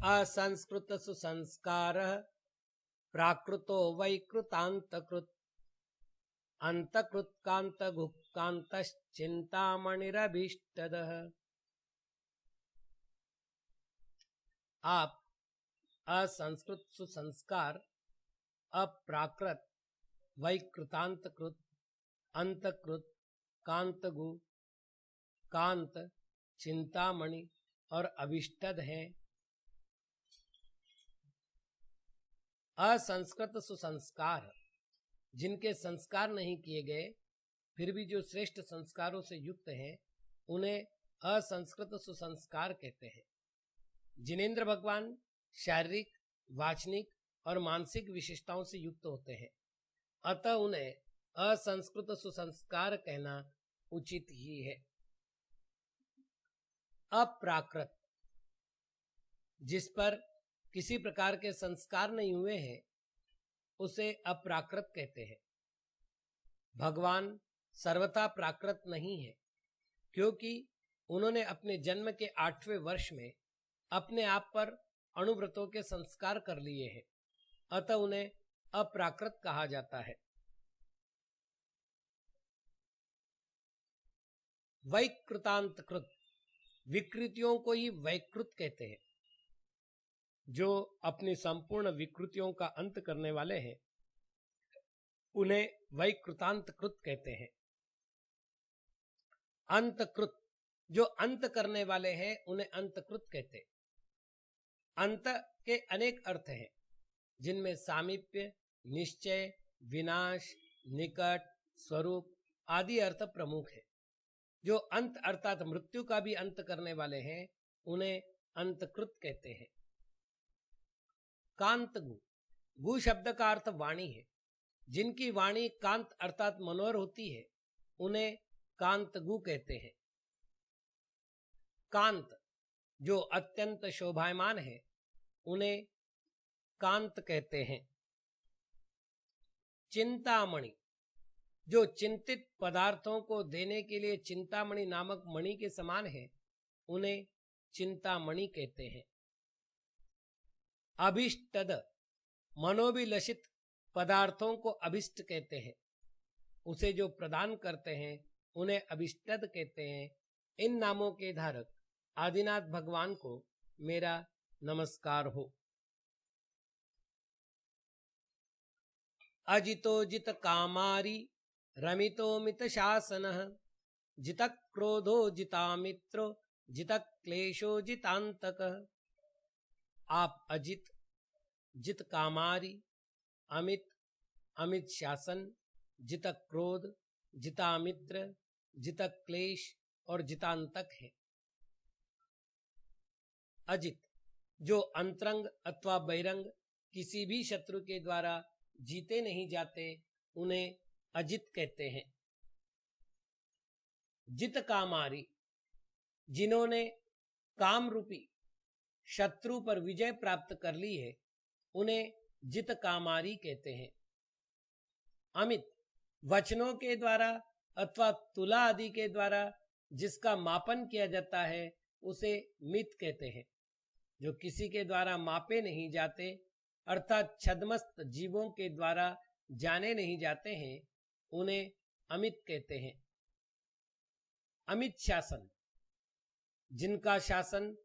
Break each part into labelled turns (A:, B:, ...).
A: असंस्कृत सुसंस्कारः प्राकृतो वैकृतान्तकृत् अंतकृत्कांतगुक्कांतश्चिंतामणिरभीष्टदः। आप असंस्कृत सुसंस्कार, अप्राकृत, वैकृतांतकृत, अंतकृत, कांतगु, कांत, चिंतामणि और अभिष्टद हैं। असंस्कृत सुसंस्कार, जिनके संस्कार नहीं किए गए फिर भी जो श्रेष्ठ संस्कारों से युक्त हैं, उन्हें असंस्कृत सुसंस्कार कहते हैं। जिनेंद्र भगवान शारीरिक, वाचनिक और मानसिक विशेषताओं से युक्त होते हैं, अतः उन्हें असंस्कृत सुसंस्कार कहना उचित ही है। अप्राकृत, जिस पर किसी प्रकार के संस्कार नहीं हुए हैं, उसे अप्राकृत कहते हैं। भगवान सर्वथा प्राकृत नहीं है, क्योंकि उन्होंने अपने जन्म के 8वें वर्ष में अपने आप पर अणुव्रतों के संस्कार कर लिए हैं, अतः उन्हें अप्राकृत कहा जाता है। वैकृतांतकृत, विकृतियों को ही वैकृत कहते हैं। जो अपनी संपूर्ण विकृतियों का अंत करने वाले हैं, उन्हें वैकृतांतकृत कहते हैं। अंतकृत, जो अंत करने वाले हैं, उन्हें अंतकृत कहते हैं। अंत के अनेक अर्थ हैं, जिनमें सामीप्य, निश्चय, विनाश, निकट, स्वरूप आदि अर्थ प्रमुख है। जो अंत अर्थात मृत्यु का भी अंत करने वाले हैं, उन्हें अंतकृत कहते हैं। कांतगु, गु शब्द का अर्थ वाणी है। जिनकी वाणी कांत अर्थात मनोहर होती है, उन्हें कांतगु कहते हैं। कांत, जो अत्यंत शोभायमान है, उन्हें कांत कहते हैं। चिंतामणि, जो चिंतित पदार्थों को देने के लिए चिंतामणि नामक मणि के समान है, उन्हें चिंतामणि कहते हैं। अभिष्टद, मनोभिलषित पदार्थों को अभिष्ट कहते हैं। उसे जो प्रदान करते हैं, उन्हें अभिष्टद कहते हैं। इन नामों के धारक आदिनाथ भगवान को मेरा नमस्कार हो। अजितो जित कामारी रमितो मित शासनः, जित क्रोधो जितामित्रो, जित क्लेशो जितांतकः। आप अजित, जित कामारी, अमित, अमित शासन, जित क्रोध, जितामित्र, जित क्लेश और जितांतक है। अजित, जो अंतरंग अथवा बहिरंग किसी भी शत्रु के द्वारा जीते नहीं जाते, उन्हें अजित कहते हैं। जित कामारी, जिन्होंने काम रूपी शत्रु पर विजय प्राप्त कर ली है, उन्हें जित कामारी कहते हैं। अमित, वचनों के द्वारा अथवा तुला आदि के द्वारा जिसका मापन किया जाता है, उसे मित कहते हैं। जो किसी के द्वारा मापे नहीं जाते, अर्थात छद्मस्त जीवों के द्वारा जाने नहीं जाते हैं, उन्हें अमित कहते हैं। अमित शासन, जिनका शासन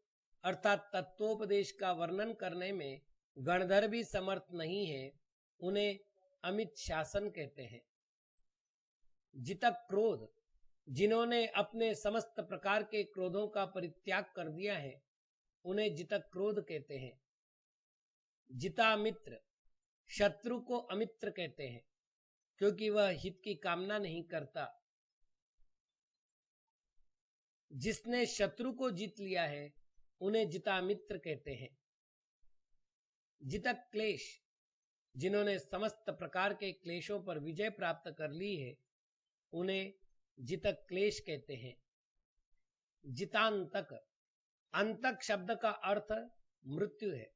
A: अर्थात तत्वोपदेश का वर्णन करने में गणधर भी समर्थ नहीं है, उन्हें अमित शासन कहते हैं। जित क्रोध, जिन्होंने अपने समस्त प्रकार के क्रोधों का परित्याग कर दिया है, उन्हें जित क्रोध कहते हैं। जितामित्र, शत्रु को अमित्र कहते हैं, क्योंकि वह हित की कामना नहीं करता। जिसने शत्रु को जीत लिया है, उन्हें जितामित्र कहते हैं। जित क्लेश, जिन्होंने समस्त प्रकार के क्लेशों पर विजय प्राप्त कर ली है, उन्हें जित क्लेश कहते हैं। जितांतक, अंतक शब्द का अर्थ मृत्यु है।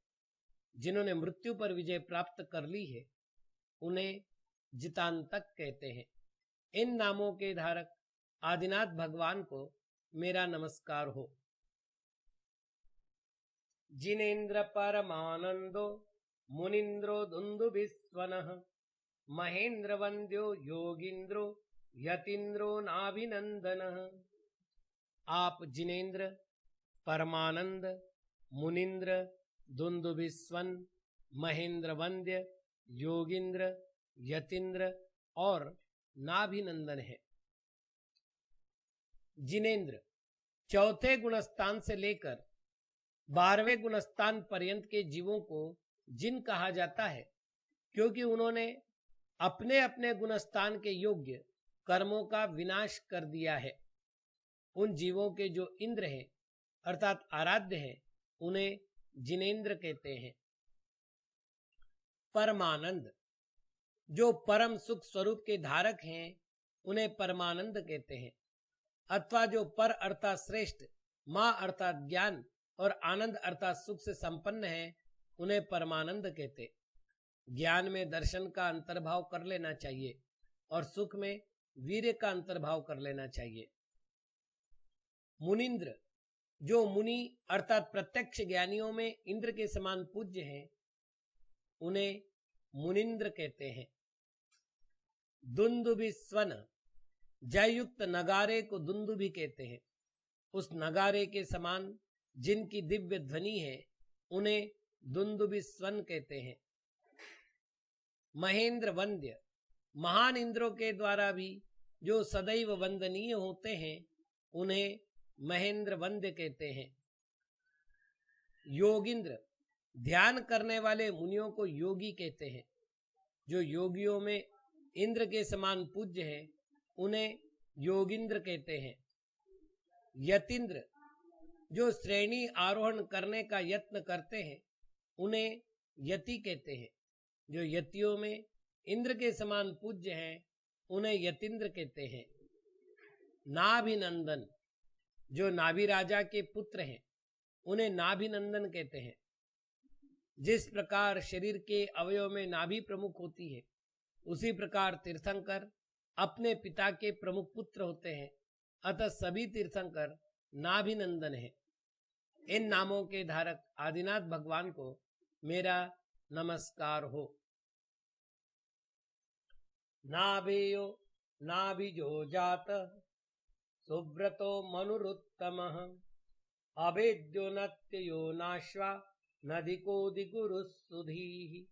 A: जिन्होंने मृत्यु पर विजय प्राप्त कर ली है, उन्हें जितांतक कहते हैं। इन नामों के धारक आदिनाथ भगवान को मेरा नमस्कार हो। जिनेन्द्र परमानंदो मुनिन्द्रो दुन्दुभिस्वनः महेन्द्र वंद्यो योगिन्द्रो यतीन्द्रो नाभिनंदनः। आप जिनेन्द्र, परमानंद, मुनिन्द्र, दुन्दुभिस्वन, महेन्द्र वंद्य, योगिन्द्र, यतीन्द्र और नाभिनंदन है। जिनेन्द्र चौथे गुणस्थान से लेकर 12वें गुणस्थान पर्यंत के जीवों को जिन कहा जाता है, क्योंकि उन्होंने अपने अपने गुणस्थान के योग्य कर्मों का विनाश कर दिया है। उन जीवों के जो इंद्र हैं अर्थात आराध्य हैं, उन्हें जिनेन्द्र कहते हैं। परमानंद जो परम सुख स्वरूप के धारक हैं, उन्हें परमानंद कहते हैं। अथवा जो पर अर्थात श्रेष्ठ, मां अर्थात ज्ञान और आनंद अर्थात सुख से संपन्न है, उन्हें परमानंद कहते। ज्ञान में दर्शन का अंतर्भाव कर लेना चाहिए और सुख में वीर्य का अंतर्भाव कर लेना चाहिए। मुनिन्द्र जो मुनि अर्थात प्रत्यक्ष ज्ञानियों में इंद्र के समान पूज्य हैं, उन्हें मुनिन्द्र कहते हैं। दुन्दुभि स्वन जययुक्त नगारे को दुन्दुभि कहते हैं। उस नगारे के समान जिनकी दिव्य ध्वनि है, उन्हें दुन्दुभि स्वन कहते हैं। महेंद्र वंद्य महान इंद्रों के द्वारा भी जो सदैव वंदनीय होते हैं, उन्हें महेंद्र वंद्य कहते हैं। योगिंद्र ध्यान करने वाले मुनियों को योगी कहते हैं। जो योगियों में इंद्र के समान पूज्य है, उन्हें योगिंद्र कहते हैं। यतीन्द्र जो श्रेणी आरोहण करने का यत्न करते हैं, उन्हें यति कहते हैं। जो यतियों में इंद्र के समान पूज्य हैं, उन्हें यतीन्द्र कहते हैं। नाभिनंदन जो नाभि राजा के पुत्र हैं, उन्हें नाभिनंदन कहते हैं। जिस प्रकार शरीर के अवयव में नाभि प्रमुख होती है, उसी प्रकार तीर्थंकर अपने पिता के प्रमुख पुत्र होते हैं। अतः सभी तीर्थंकर नाभिनंदन है। इन नामों के धारक आदिनाथ भगवान को मेरा नमस्कार हो। नाभेयो नाभिजो जात सुब्रतो मनुरुत्तमः अभेद्यो नत्ययो नाश्वा नधिकोदिगुरुसुधीः।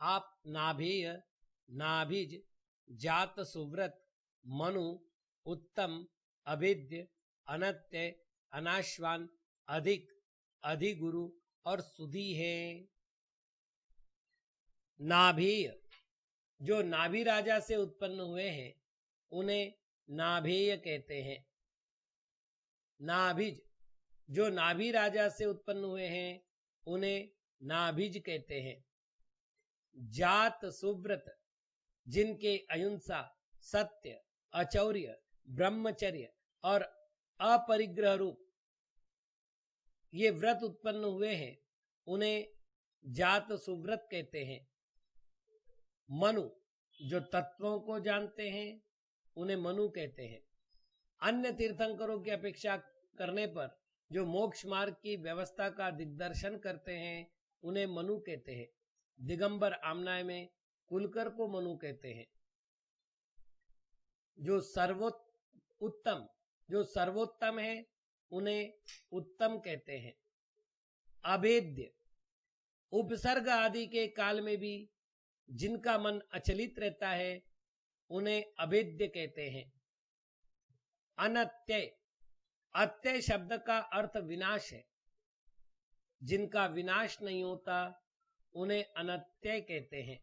A: आप नाभेय, नाभिज, जात, सुव्रत, मनु, उत्तम, अभेद्य, अनत्य, अनाश्वान, अधिक, अधिगुरु और सुधी हैं। नाभेय जो नाभि राजा से उत्पन्न हुए हैं, उन्हें नाभेय कहते हैं। नाभिज जो नाभि राजा से उत्पन्न हुए हैं, उन्हें नाभिज कहते हैं। जात सुव्रत जिनके अहिंसा, सत्य, अचौर्य, ब्रह्मचर्य और अपरिग्रह रूप ये व्रत उत्पन्न हुए हैं, उन्हें जात सुव्रत कहते हैं। मनु जो तत्वों को जानते हैं, उन्हें मनु कहते हैं। अन्य तीर्थंकरों की अपेक्षा करने पर जो मोक्ष मार्ग की व्यवस्था का दिग्दर्शन करते हैं, उन्हें मनु कहते हैं। दिगंबर आमनाय में कुलकर को मनु कहते हैं। जो सर्वोत्तम है, उन्हें उत्तम कहते हैं। अभेद्य उपसर्ग आदि के काल में भी जिनका मन अचलित रहता है, उन्हें अभेद्य कहते हैं। अनत्यय अत्यय शब्द का अर्थ विनाश है। जिनका विनाश नहीं होता, उन्हें अनत्यय कहते हैं।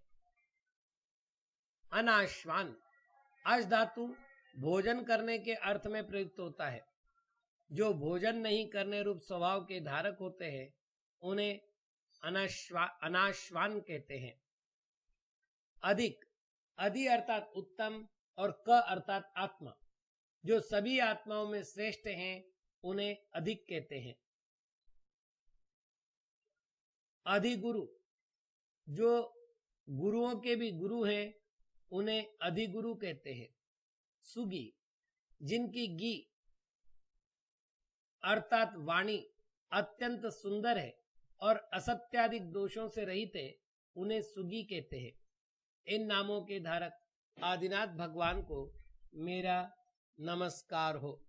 A: अनाश्वान अश धातु भोजन करने के अर्थ में प्रयुक्त होता है। जो भोजन नहीं करने रूप स्वभाव के धारक होते हैं, उन्हें अनाश्वान कहते हैं। अधिक अधि अर्थात उत्तम और क अर्थात आत्मा जो सभी आत्माओं में श्रेष्ठ हैं, उन्हें अधिक कहते हैं। अधिगुरु जो गुरुओं के भी गुरु हैं, उन्हें अधिगुरु कहते हैं। सुगी जिनकी गी अर्थात वाणी अत्यंत सुंदर है, और असत्याधिक दोषों से रहित है, उन्हें सुगी कहते हैं। इन नामों के धारक आदिनाथ भगवान को मेरा नमस्कार हो।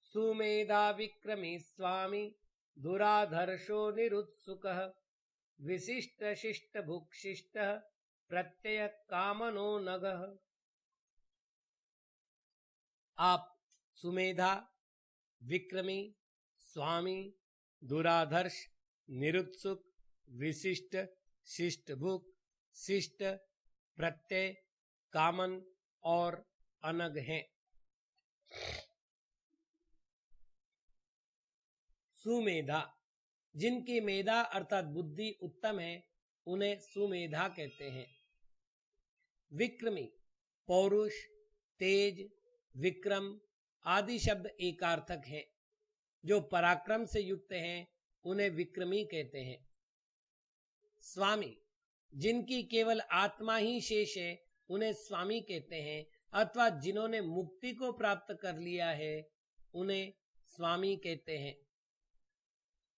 A: सुमेधा विक्रमी स्वामी दुराधर्षो निरुत्सुकः विशिष्ट शिष्ट भुक्शिष्ट प्रत्यय कामनो नगः। आप सुमेधा, विक्रमी, स्वामी, दुराधर्ष, निरुत्सुक, विशिष्ट, शिष्ट भुक, शिष्ट, प्रत्यय, कामन और अनग हैं। सुमेधा, जिनकी मेधा अर्थात बुद्धि उत्तम है, उन्हें सुमेधा कहते हैं। विक्रमी, पौरुष, तेज, विक्रम आदि शब्द एकार्थक हैं। जो पराक्रम से युक्त हैं, उन्हें विक्रमी कहते हैं। स्वामी, जिनकी केवल आत्मा ही शेष है, उन्हें स्वामी कहते हैं, अथवा जिन्होंने मुक्ति को प्राप्त कर लिया है, उन्हें स्वामी कहते हैं।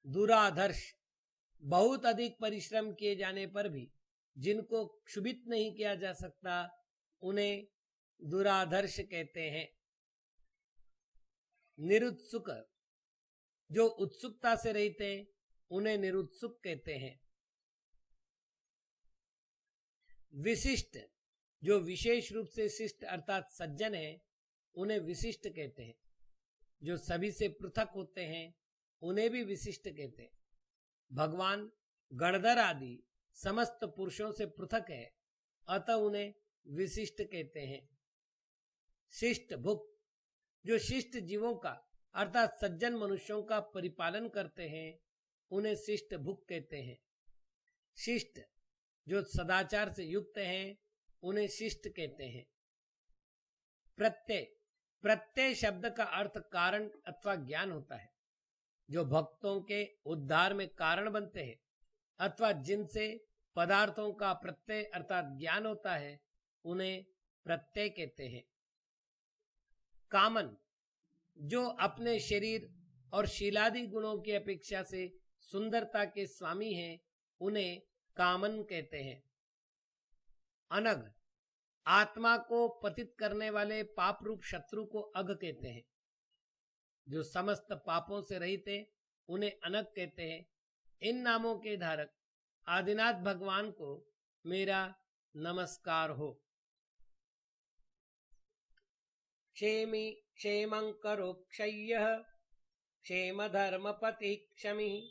A: दुराधर्ष, बहुत अधिक परिश्रम किए जाने पर भी जिनको क्षुभित नहीं किया जा सकता, उन्हें दुराधर्ष कहते हैं। निरुत्सुक, जो उत्सुकता से रहित हैं, उन्हें निरुत्सुक कहते हैं। विशिष्ट, जो विशेष रूप से शिष्ट अर्थात सज्जन है, उन्हें विशिष्ट कहते हैं। जो सभी से पृथक होते हैं, उन्हें भी विशिष्ट कहते हैं। भगवान गणधर आदि समस्त पुरुषों से पृथक है, अतः उन्हें विशिष्ट कहते हैं। शिष्ट भुक, जो शिष्ट जीवों का अर्थात सज्जन मनुष्यों का परिपालन करते हैं, उन्हें शिष्ट भुक कहते हैं। शिष्ट, जो सदाचार से युक्त हैं, उन्हें शिष्ट कहते हैं। प्रत्यय, प्रत्यय शब्द का अर्थ कारण अथवा ज्ञान होता है। जो भक्तों के उद्धार में कारण बनते हैं अथवा जिनसे पदार्थों का प्रत्यय अर्थात ज्ञान होता है, उन्हें प्रत्यय कहते हैं। कामन, जो अपने शरीर और शीलादि गुणों की अपेक्षा से सुंदरता के स्वामी हैं, उन्हें कामन कहते हैं। अनग, आत्मा को पतित करने वाले पाप रूप शत्रु को अघ कहते हैं। जो समस्त पापों से रहित है, उन्हें अनग कहते हैं। इन नामों के धारक आदिनाथ भगवान को मेरा नमस्कार हो। क्षेमी क्षेमंकरो क्षय्यः क्षेम धर्मपति क्षमी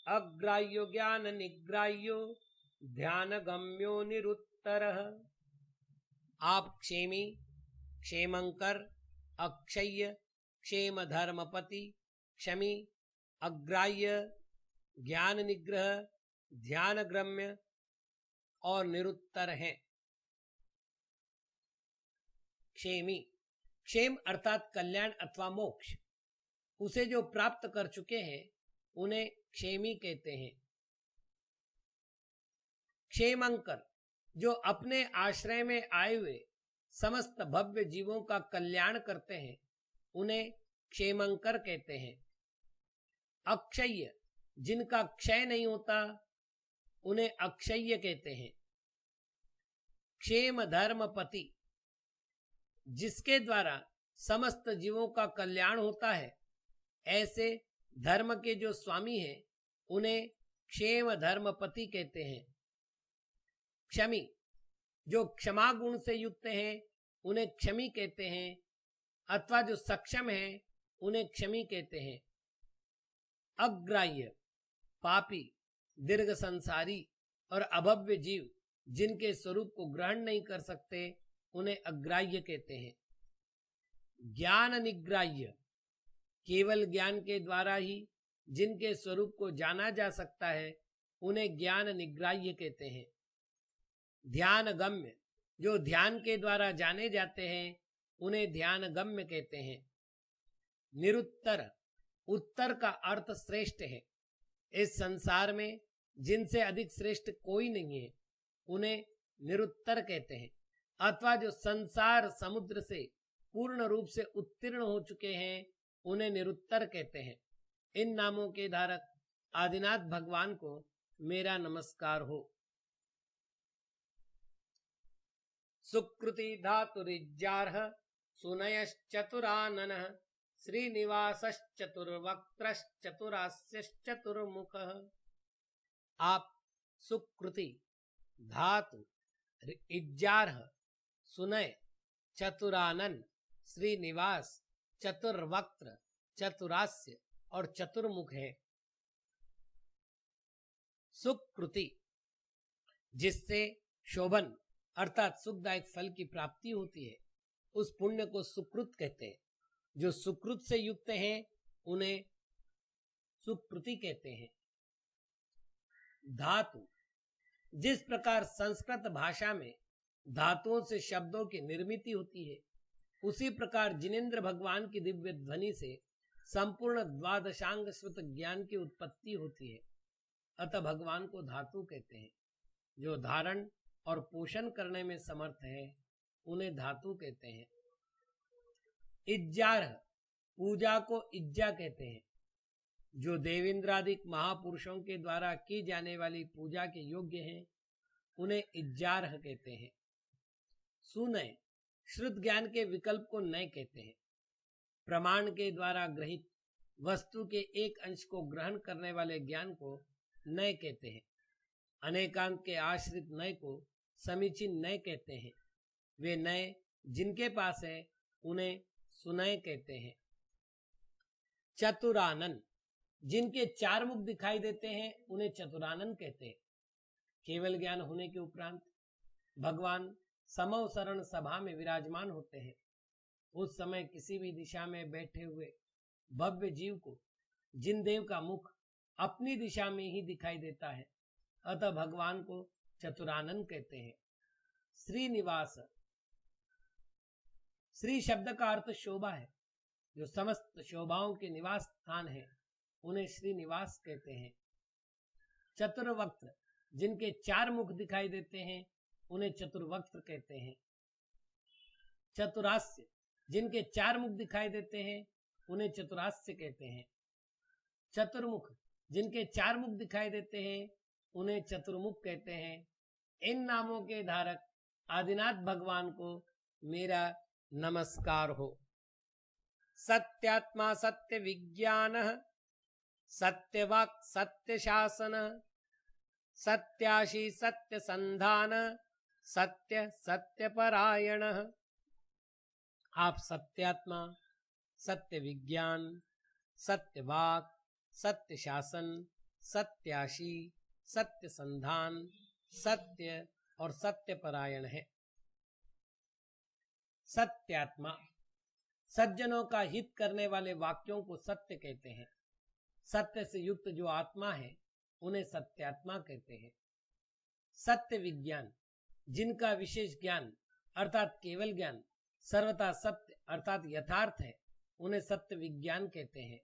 A: अग्राह्यो ज्ञान निग्राह्यो ध्यान गम्यो निरुत्तरः। आप क्षेमी, क्षेमंकर, अक्षय्य, क्षेम धर्मपति, क्षमी, अग्राह्य, ज्ञान निग्रह, ध्यान ग्रम्य और निरुत्तर हैं। क्षेमी, क्षेम अर्थात कल्याण अथवा मोक्ष, उसे जो प्राप्त कर चुके हैं, उन्हें क्षेमी कहते हैं। क्षेमंकर, जो अपने आश्रय में आए हुए समस्त भव्य जीवों का कल्याण करते हैं, उन्हें क्षेमंकर कहते हैं। अक्षय्य, जिनका क्षय नहीं होता, उन्हें अक्षय्य कहते हैं। क्षेम धर्मपति, जिसके द्वारा समस्त जीवों का कल्याण होता है, ऐसे धर्म के जो स्वामी हैं, उन्हें क्षेम धर्मपति कहते हैं। क्षमी, जो क्षमा गुण से युक्त हैं, उन्हें क्षमी कहते हैं, अथवा जो सक्षम हैं, उन्हें क्षमी कहते हैं। अग्राह्य, पापी, दीर्घ संसारी और अभव्य जीव जिनके स्वरूप को ग्रहण नहीं कर सकते, उन्हें अग्राह्य कहते हैं। ज्ञान निग्राह्य, केवल ज्ञान के द्वारा ही जिनके स्वरूप को जाना जा सकता है, उन्हें ज्ञान निग्राह्य कहते हैं। ध्यान गम्य, जो ध्यान के द्वारा जाने जाते हैं, उन्हें ध्यान गम्य कहते हैं। निरुत्तर, उत्तर का अर्थ श्रेष्ठ है। इस संसार में जिनसे अधिक श्रेष्ठ कोई नहीं है, उन्हें निरुत्तर कहते हैं। अथवा जो संसार समुद्र से पूर्ण रूप से उत्तीर्ण हो चुके हैं, उन्हें निरुत्तर कहते हैं। इन नामों के धारक आदिनाथ भगवान को मेरा नमस्कार हो। सुकृति धातुरिज्जार्ह सुनयश्चतुराननः श्रीनिवासश्चतुर्वक्त्रश्चतुरास्यश्चतुर्मुखः। आप सुकृति धातु इज्जार्ह सुनय चतुरानन श्रीनिवास चतुर्वक्त्र चतुरास्य और चतुर्मुख है। सुकृति जिससे शोभन अर्थात सुखदायक फल की प्राप्ति होती है, उस पुण्य को सुकृत कहते हैं। जो सुकृत से युक्त हैं उन्हें सुकृति कहते हैं। धातु जिस प्रकार संस्कृत भाषा में धातुओं से शब्दों की निर्मिति होती है, उसी प्रकार जिनेंद्र भगवान की दिव्य ध्वनि से संपूर्ण द्वादशांग श्रुत ज्ञान की उत्पत्ति होती है। अतः भगवान को धातु कहते हैं। जो धारण और पोषण करने में समर्थ है उन्हें धातु कहते हैं। इज्जार्ह पूजा को इज्जा कहते हैं। जो देवेंद्रादिक महापुरुषों के द्वारा की जाने वाली पूजा के योग्य हैं उन्हें इज्जार्ह कहते हैं। सुनय श्रुत ज्ञान के विकल्प को नय कहते हैं। प्रमाण के द्वारा ग्रहित वस्तु के एक अंश को ग्रहण करने वाले ज्ञान को नय कहते हैं। अनेकांत के आश्रित नय को समीचीन नय कहते हैं। वे नय जिनके पास है उन्हें सुनय कहते हैं। चतुरानन जिनके चार मुख दिखाई देते हैं उन्हें चतुरानन कहते हैं। केवल ज्ञान होने के उपरांत भगवान समवसरण सभा में विराजमान होते हैं। उस समय किसी भी दिशा में बैठे हुए भव्य जीव को जिन देव का मुख अपनी दिशा में ही दिखाई देता है, अतः भगवान को चतुरानन कहते हैं। श्रीनिवास श्री शब्द का अर्थ शोभा है। जो समस्त शोभाओं के निवास स्थान है उन्हें श्रीनिवास कहते हैं। चतुर्वक्त्र जिनके चार मुख दिखाई देते हैं उन्हें चतुर्वक्त्र कहते हैं। चतुरास्य जिनके चार मुख दिखाई देते हैं उन्हें चतुरास्य कहते हैं। चतुर्मुख जिनके चार मुख दिखाई देते हैं उन्हें चतुर्मुख कहते हैं। इन नामों के धारक आदिनाथ भगवान को मेरा नमस्कार हो। सत्यात्मा सत्य विज्ञान सत्यवाक् सत्य शासन सत्याशी सत्य संधान सत्य सत्य परायण। आप सत्यात्मा सत्य विज्ञान सत्यवाक् सत्य शासन सत्याशी सत्य संधान सत्य और सत्य परायण है। सत्यात्मा सज्जनों का हित करने वाले वाक्यों को सत्य कहते हैं। सत्य से युक्त जो आत्मा है उन्हें सत्यात्मा कहते हैं। सत्य विज्ञान जिनका विशेष ज्ञान अर्थात केवल ज्ञान सर्वथा सत्य अर्थात यथार्थ है उन्हें सत्य विज्ञान कहते हैं।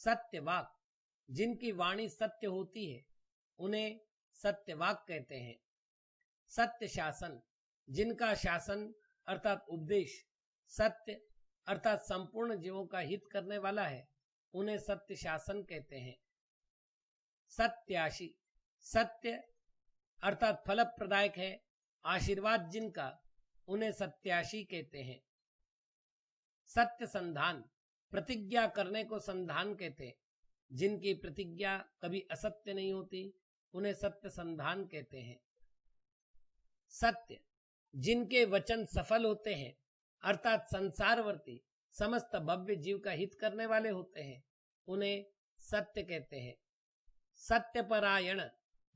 A: सत्य वाक जिनकी वाणी सत्य होती है उन्हें सत्यवाक कहते हैं। सत्य शासन जिनका शासन अर्थात उपदेश सत्य अर्थात संपूर्ण जीवों का हित करने वाला है उन्हें सत्य शासन कहते हैं। सत्याशी सत्य अर्थात फल प्रदायक है आशीर्वाद जिनका उन्हें सत्याशी कहते हैं। सत्य संधान प्रतिज्ञा करने को संधान कहते हैं। जिनकी प्रतिज्ञा कभी असत्य नहीं होती उन्हें सत्य संधान कहते हैं। सत्य जिनके वचन सफल होते हैं अर्थात संसारवर्ती समस्त भव्य जीव का हित करने वाले होते हैं उन्हें सत्य कहते हैं। सत्य परायण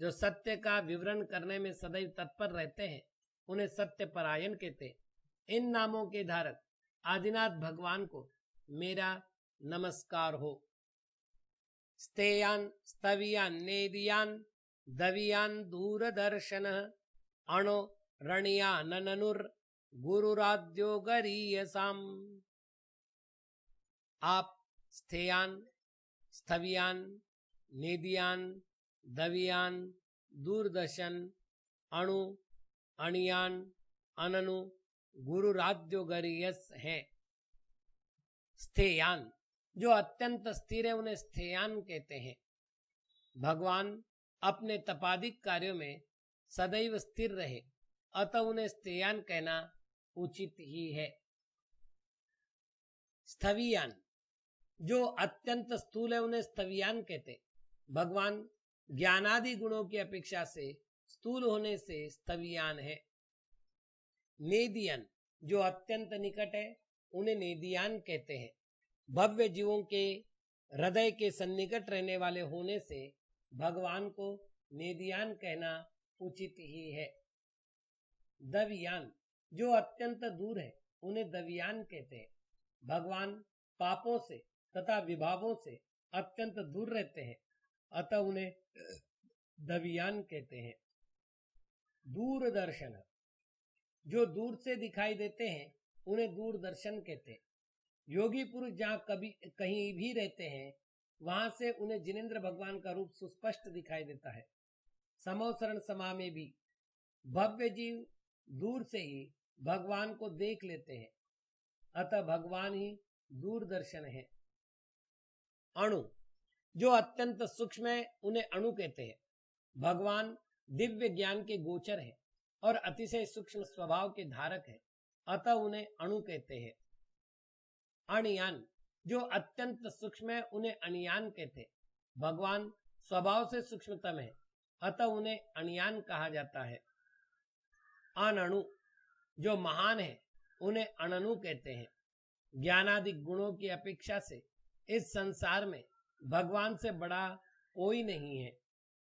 A: जो सत्य का विवरण करने में सदैव तत्पर रहते हैं उन्हें सत्य परायण कहते हैं। इन नामों के धारक आदिनाथ भगवान को मेरा नमस्कार हो। स्तेयान स्तवियान नेदियान दवियान दूरदर्शन अणो रणिया ननुर गुरुराद्यो गरीयसाम। आप स्थेयान स्थवियान नेदियान दवियान दूरदर्शन अणु अणियान अननु गुरुराद्यो गरीयस है। स्थेयान जो अत्यंत स्थिर है उन्हें स्थेयान कहते हैं। भगवान अपने तपादिक कार्यों में सदैव स्थिर रहे, अतः उन्हें स्थेयान कहना उचित ही है। स्थवियान, जो अत्यंत स्थूल है उन्हें स्थवियान कहते। भगवान ज्ञानादि गुणों की अपेक्षा से स्थूल होने से स्थवियान है। नेदियन, जो अत्यंत निकट है उन्हें नेदियान कहते हैं। भव्य जीवों के हृदय के सन्निकट रहने वाले होने से भगवान को नेदियान कहना उचित ही है। दवियान, जो अत्यंत दूर है उन्हें दवियान कहते हैं। भगवान पापों से तथा विभावों से अत्यंत दूर रहते हैं, अतः उन्हें दवियान कहते हैं। दूरदर्शन, जो दूर से दिखाई देते हैं उन्हें दूरदर्शन कहते हैं। योगी पुरुष जहाँ कभी कहीं भी रहते हैं वहां से उन्हें जिनेंद्र भगवान का रूप सुस्पष्ट दिखाई देता है। समोसरण समा में भी भव्य जीव दूर से ही भगवान को देख लेते हैं, अतः भगवान ही दूरदर्शन है। अणु, जो अत्यंत सूक्ष्म है उन्हें अणु कहते हैं। भगवान दिव्य ज्ञान के गोचर है और अतिशय सूक्ष्म स्वभाव के धारक है, अतः उन्हें अणु कहते हैं। अणियान, जो अत्यंत सूक्ष्म है उन्हें अणियान कहते हैं। भगवान स्वभाव से सूक्ष्मतम है, अतः उन्हें अणियान कहा जाता है। अनणु, जो महान है उन्हें अननु कहते हैं। ज्ञानादि गुणों की अपेक्षा से इस संसार में भगवान से बड़ा कोई नहीं है,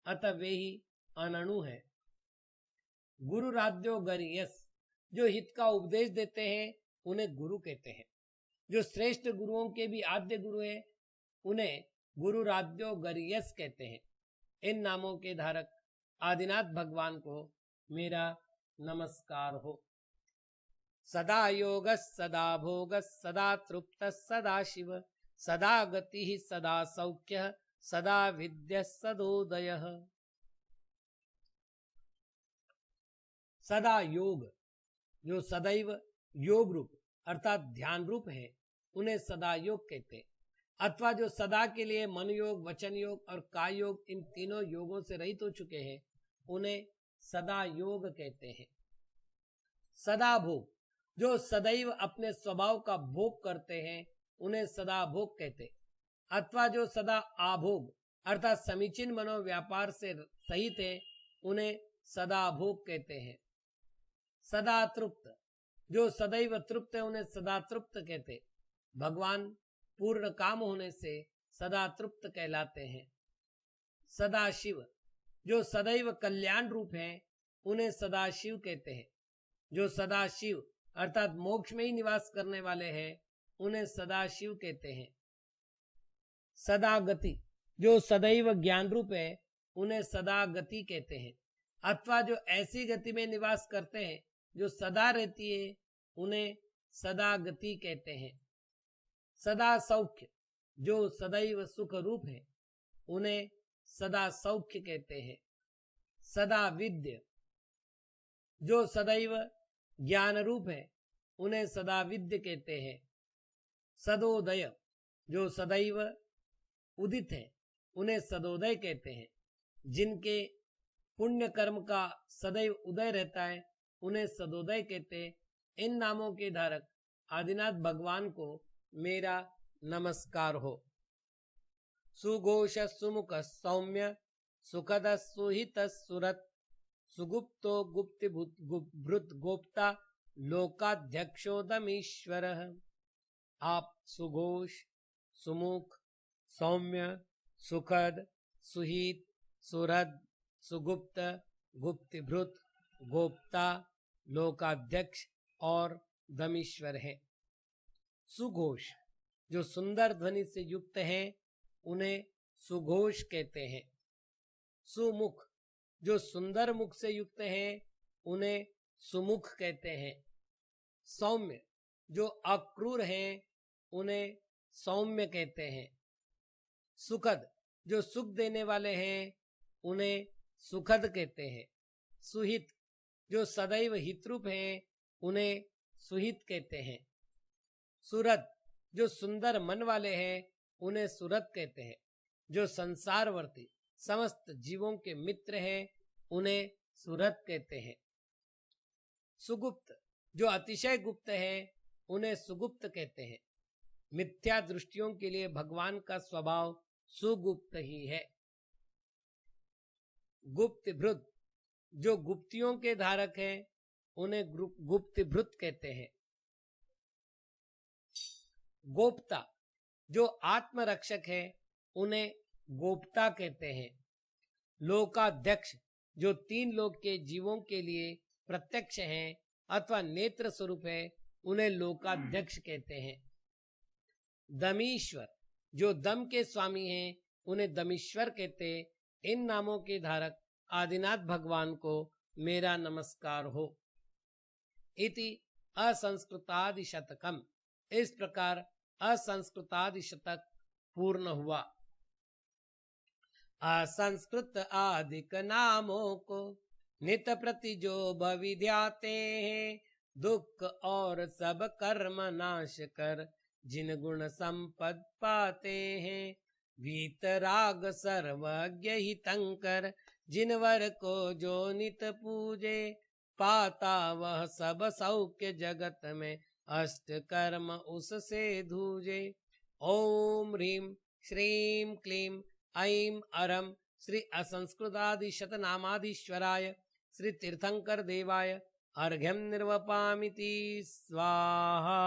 A: अतः वे ही अनणु है। गुरु राध्यो गरियस, जो हित का उपदेश देते हैं उन्हें गुरु कहते हैं। जो श्रेष्ठ गुरुओं के भी आद्य गुरु है उन्हें गुरु राध्यो गरियस कहते हैं। इन नामों के धारक आदिनाथ भगवान को मेरा नमस्कार हो। सदा योगस् सदा भोगस् सदा तृप्तस् सदा शिव सदा गतिः सदा सौख्यः सदा विद्यः सदोदयः। सदा योग, जो सदैव योग रूप अर्थात ध्यान रूप है उन्हें सदा योग कहते, अथवा जो सदा के लिए मन योग, वचन योग और काय योग इन तीनों योगों से रहित हो चुके हैं उन्हें सदा योग कहते हैं। सदा भोग, जो सदैव अपने स्वभाव का भोग करते हैं उन्हें सदा भोग कहते, अथवा जो सदा आभोग अर्थात समीचीन मनोव्यापार से सहित है उन्हें सदा भोग कहते हैं। सदा तृप्त, जो सदैव तृप्त है उन्हें सदा तृप्त कहते। भगवान पूर्ण काम होने से सदा तृप्त कहलाते हैं। सदा शिव, जो सदैव कल्याण रूप हैं उन्हें सदा शिव कहते हैं। जो सदा शिव अर्थात मोक्ष में ही निवास करने वाले हैं उन्हें सदा शिव कहते हैं। सदा गति, जो सदैव ज्ञान रूप है उन्हें सदा गति कहते हैं, अथवा जो ऐसी गति में निवास करते हैं जो सदा रहती है उन्हें सदा गति कहते हैं। सदा सौख्य, जो सदैव सुख रूप है उन्हें सदा सौख्य कहते हैं। सदा विद्य, जो सदैव ज्ञान रूप है उन्हें सदा विद्य कहते हैं। सदोदय, जो सदैव उदित है उन्हें सदोदय कहते हैं। जिनके पुण्य कर्म का सदैव उदय रहता है उन्हें सदोदय कहते हैं। इन नामों के धारक आदिनाथ भगवान को मेरा नमस्कार हो। सुघोष सुमुख सौम्य सुखद सुहित सुरत सुगुप्तो गुप्ति भृत गोप्ता लोकाध्यक्षोदमीश्वर। आप सुघोष, सुमुख, सौम्य, सुखद, सुहित, सुहृद, सुगुप्त, गुप्तिभृत, गोप्ता, लोकाध्यक्ष और दमीश्वर है। सुघोष, जो सुंदर ध्वनि से युक्त हैं उन्हें सुघोष कहते हैं। सुमुख, जो सुंदर मुख से युक्त हैं उन्हें सुमुख कहते हैं। सौम्य, जो अक्रूर हैं उन्हें सौम्य कहते हैं। सुखद, जो सुख देने वाले हैं उन्हें सुखद कहते हैं। सुहित, जो सदैव हितरूप हैं उन्हें सुहित कहते हैं। सुरत, जो सुंदर मन वाले हैं उन्हें सुरत कहते हैं। जो संसारवर्ती समस्त जीवों के मित्र हैं, उन्हें सुहृद कहते हैं। सुगुप्त जो अतिशय गुप्त है, उन्हें सुगुप्त कहते हैं। मिथ्या दृष्टियों के लिए भगवान का स्वभाव सुगुप्त ही है। गुप्त भृत जो गुप्तियों के धारक हैं, उन्हें गुप्त भृत कहते हैं। गोप्ता जो आत्मरक्षक है, उन्हें गोप्ता कहते हैं। लोकाध्यक्ष जो 3 लोक के जीवों के लिए प्रत्यक्ष हैं अथवा नेत्र स्वरूप है, उन्हें लोकाध्यक्ष कहते हैं। दमीश्वर जो दम के स्वामी हैं, उन्हें दमीश्वर कहते। इन नामों के धारक आदिनाथ भगवान को मेरा नमस्कार हो। इति असंस्कृतादि शतकम, इस प्रकार असंस्कृतादि शतक पूर्ण हुआ। असंस्कृत आदिक नामों को नित प्रति जो भविध्याते हैं, दुख और सब कर्म नाश कर जिन गुण संपद पाते हैं। वीतराग सर्वज्ञ हितंकर जिन वर को जो नित पूजे, पाता वह सब सौख्य जगत में अष्ट कर्म उससे धूजे। ओम ह्रीं श्रीं क्लीं ऐं अरं श्री असंस्कृतादि शतनामाधीश्वराय श्री तीर्थंकर देवाय अर्घ्यं निर्वपामिति स्वाहा।